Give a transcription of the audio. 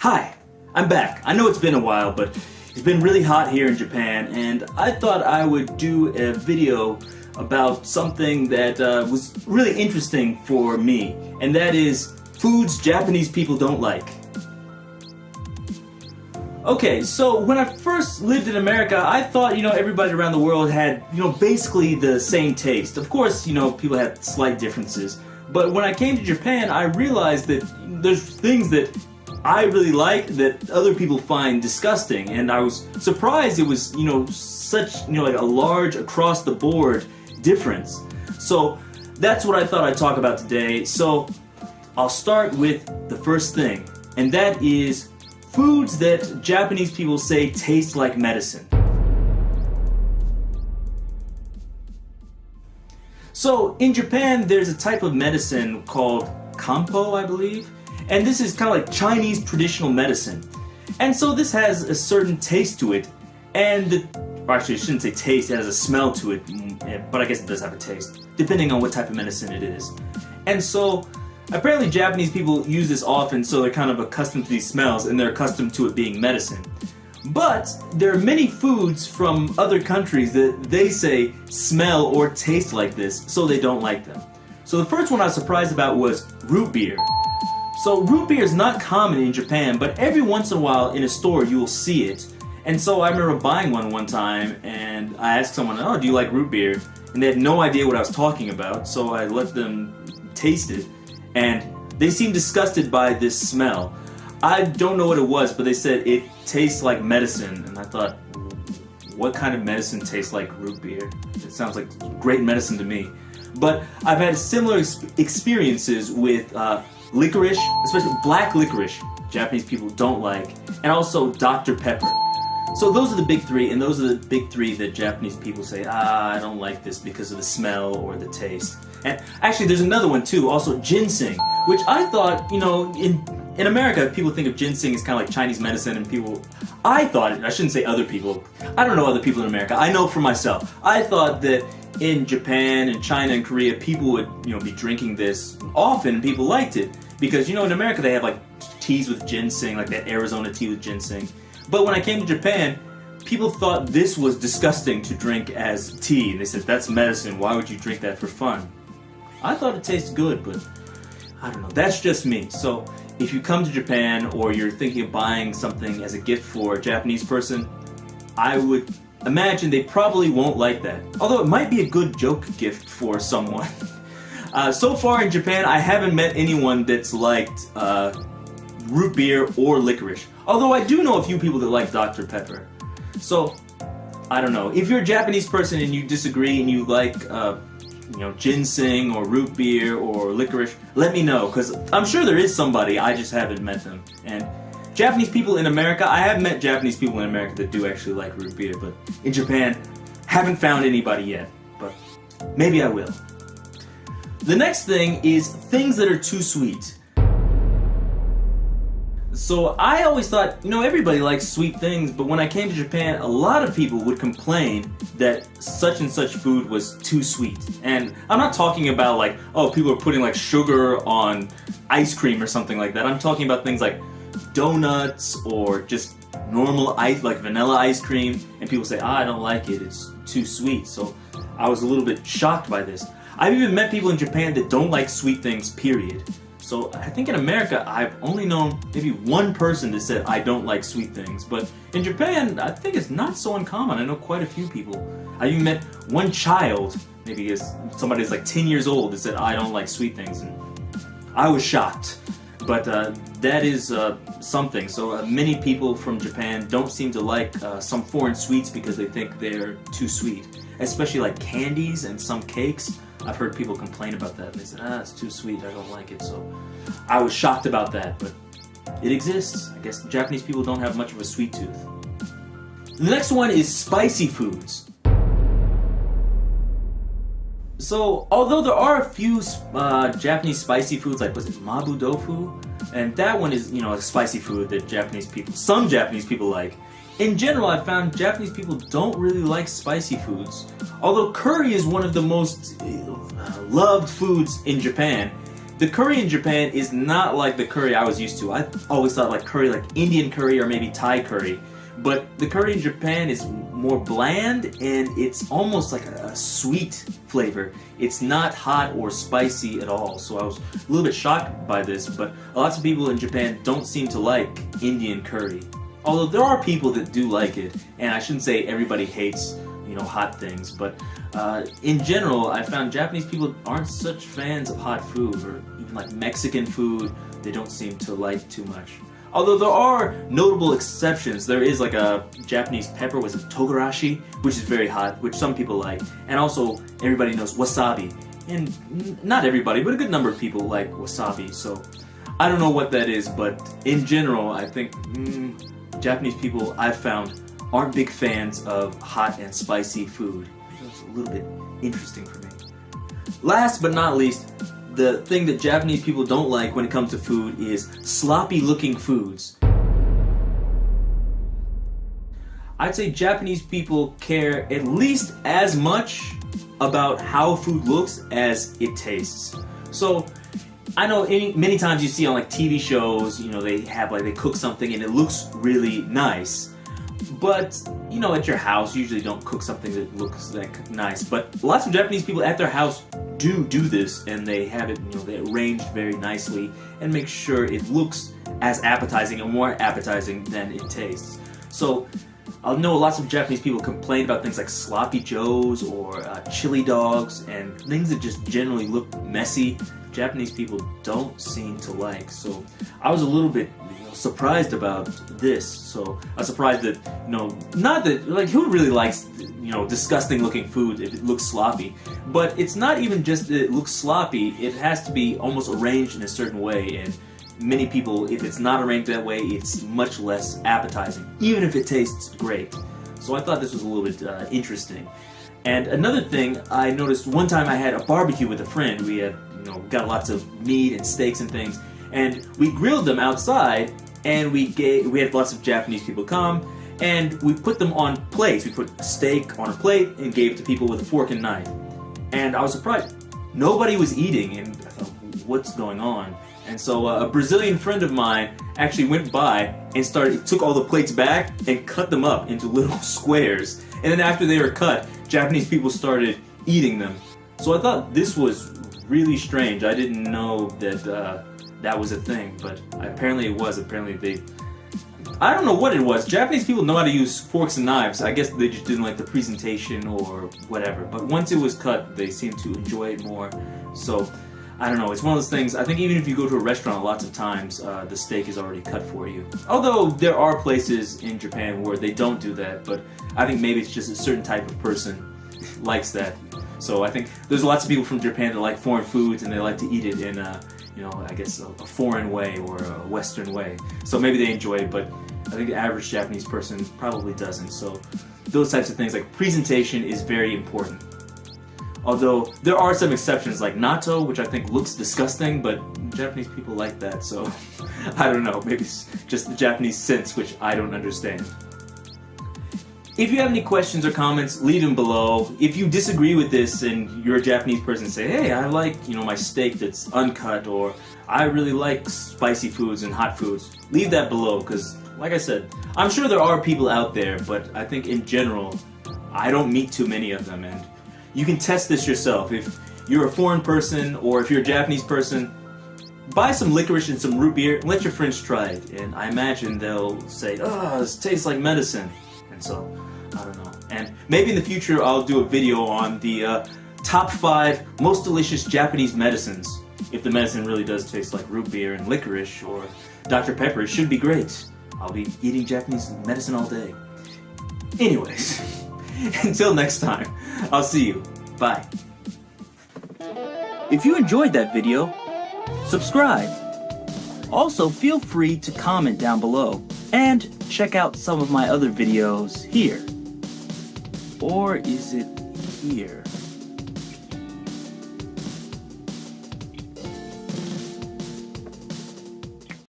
Hi, I'm back. I know it's been a while, but it's been really hot here in Japan, and I thought I would do a video about something that was really interesting for me, and that is foods Japanese people don't like. Okay, so when I first lived in America, I thought, everybody around the world had, basically the same taste. Of course, people had slight differences. But when I came to Japan, I realized that there's things that I really like that other people find disgusting. And I was surprised it was, such, like a large across the board difference. So that's what I thought I'd talk about today. So I'll start with the first thing, and that is foods that Japanese people say taste like medicine. So in Japan, there's a type of medicine called kampo, I believe, and this is kind of like Chinese traditional medicine. And so this has a certain taste to it, and or actually I shouldn't say taste, it has a smell to it, but I guess it does have a taste, depending on what type of medicine it is. And so apparently Japanese people use this often, so they're kind of accustomed to these smells and they're accustomed to it being medicine. But there are many foods from other countries that they say smell or taste like this, so they don't like them. So the first one I was surprised about was root beer. So root beer is not common in Japan, but every once in a while in a store you will see it. And so I remember buying one time, and I asked someone, "Oh, do you like root beer?" And they had no idea what I was talking about, so I let them taste it. And they seemed disgusted by this smell. I don't know what it was, but they said it tastes like medicine. And I thought, what kind of medicine tastes like root beer? It sounds like great medicine to me. But I've had similar experiences with licorice, especially black licorice, Japanese people don't like, and also Dr. Pepper. So those are the big three, and those are the big three that Japanese people say, I don't like this because of the smell or the taste. And actually there's another one too, also ginseng, which I thought, in America people think of ginseng as kind of like Chinese medicine, and I shouldn't say other people, I don't know other people in America, I know for myself. I thought that in Japan and China and Korea people would, be drinking this often, and people liked it. Because, in America they have like teas with ginseng, like that Arizona tea with ginseng. But when I came to Japan, people thought this was disgusting to drink as tea. And they said, that's medicine, why would you drink that for fun? I thought it tasted good, but I don't know, that's just me. So if you come to Japan or you're thinking of buying something as a gift for a Japanese person, I would imagine they probably won't like that. Although it might be a good joke gift for someone. So far in Japan, I haven't met anyone that's liked root beer or licorice. Although I do know a few people that like Dr. Pepper. So, I don't know. If you're a Japanese person and you disagree and you like, ginseng or root beer or licorice, let me know, because I'm sure there is somebody, I just haven't met them. And Japanese people in America, I have met Japanese people in America that do actually like root beer, but in Japan, haven't found anybody yet, but maybe I will. The next thing is things that are too sweet. So I always thought, everybody likes sweet things, but when I came to Japan, a lot of people would complain that such and such food was too sweet. And I'm not talking about like, people are putting like sugar on ice cream or something like that. I'm talking about things like donuts or just normal ice, like vanilla ice cream, and people say, I don't like it, it's too sweet. So I was a little bit shocked by this. I've even met people in Japan that don't like sweet things, period. So I think in America, I've only known maybe one person that said, I don't like sweet things. But in Japan, I think it's not so uncommon. I know quite a few people. I even met one child, maybe somebody who's like 10 years old, that said, I don't like sweet things. And I was shocked. But that is something. So many people from Japan don't seem to like some foreign sweets because they think they're too sweet. Especially like candies and some cakes. I've heard people complain about that. They said, it's too sweet, I don't like it. So I was shocked about that, but it exists. I guess Japanese people don't have much of a sweet tooth. The next one is spicy foods. So although there are a few Japanese spicy foods, like was it mabu tofu? And that one is, a spicy food that some Japanese people like. In general, I found Japanese people don't really like spicy foods. Although curry is one of the most loved foods in Japan, the curry in Japan is not like the curry I was used to. I always thought like curry, like Indian curry or maybe Thai curry. But the curry in Japan is more bland and it's almost like a sweet flavor. It's not hot or spicy at all. So I was a little bit shocked by this, but lots of people in Japan don't seem to like Indian curry. Although there are people that do like it, and I shouldn't say everybody hates, hot things, but in general, I found Japanese people aren't such fans of hot food, or even like Mexican food, they don't seem to like too much. Although there are notable exceptions. There is like a Japanese pepper, was it togarashi, which is very hot, which some people like, and also everybody knows wasabi, and not everybody, but a good number of people like wasabi, so I don't know what that is, but in general, I think Japanese people I've found aren't big fans of hot and spicy food. It's a little bit interesting for me. Last but not least, the thing that Japanese people don't like when it comes to food is sloppy looking foods. I'd say Japanese people care at least as much about how food looks as it tastes. So I know many times you see on like TV shows, they have like they cook something and it looks really nice. But, at your house, you usually don't cook something that looks like nice. But lots of Japanese people at their house do this, and they have it, they arranged very nicely and make sure it looks as appetizing and more appetizing than it tastes. So, I know lots of Japanese people complain about things like sloppy joes or chili dogs and things that just generally look messy. Japanese people don't seem to like. So, I was a little bit surprised about this. So I was surprised that, not that, like, who really likes, disgusting looking food if it looks sloppy? But it's not even just that it looks sloppy, it has to be almost arranged in a certain way, and many people, if it's not arranged that way, it's much less appetizing, even if it tastes great. So I thought this was a little bit interesting. And another thing, I noticed one time I had a barbecue with a friend. We had, got lots of meat and steaks and things, and we grilled them outside, and we had lots of Japanese people come, and we put them on plates. We put a steak on a plate and gave it to people with a fork and knife. And I was surprised. Nobody was eating, and I thought, what's going on? And so a Brazilian friend of mine actually went by and took all the plates back and cut them up into little squares. And then after they were cut, Japanese people started eating them. So I thought this was really strange. I didn't know that that was a thing, but apparently it was. Apparently I don't know what it was. Japanese people know how to use forks and knives. I guess they just didn't like the presentation or whatever. But once it was cut, they seemed to enjoy it more. So, I don't know. It's one of those things, I think even if you go to a restaurant lots of times, the steak is already cut for you. Although there are places in Japan where they don't do that, but I think maybe it's just a certain type of person likes that. So I think there's lots of people from Japan that like foreign foods and they like to eat it in I guess a foreign way or a Western way. So maybe they enjoy it, but I think the average Japanese person probably doesn't. So those types of things, like presentation, is very important. Although there are some exceptions, like natto, which I think looks disgusting, but Japanese people like that, so I don't know. Maybe it's just the Japanese sense, which I don't understand. If you have any questions or comments, leave them below. If you disagree with this and you're a Japanese person, say, hey, I like, my steak that's uncut, or I really like spicy foods and hot foods. Leave that below, because, like I said, I'm sure there are people out there, but I think in general, I don't meet too many of them, and you can test this yourself. If you're a foreign person, or if you're a Japanese person, buy some licorice and some root beer and let your friends try it, and I imagine they'll say, oh, this tastes like medicine. And so, I don't know. And maybe in the future I'll do a video on the top 5 most delicious Japanese medicines. If the medicine really does taste like root beer and licorice or Dr. Pepper, it should be great. I'll be eating Japanese medicine all day. Anyways, until next time, I'll see you. Bye. If you enjoyed that video, subscribe. Also, feel free to comment down below and check out some of my other videos here. Or is it here?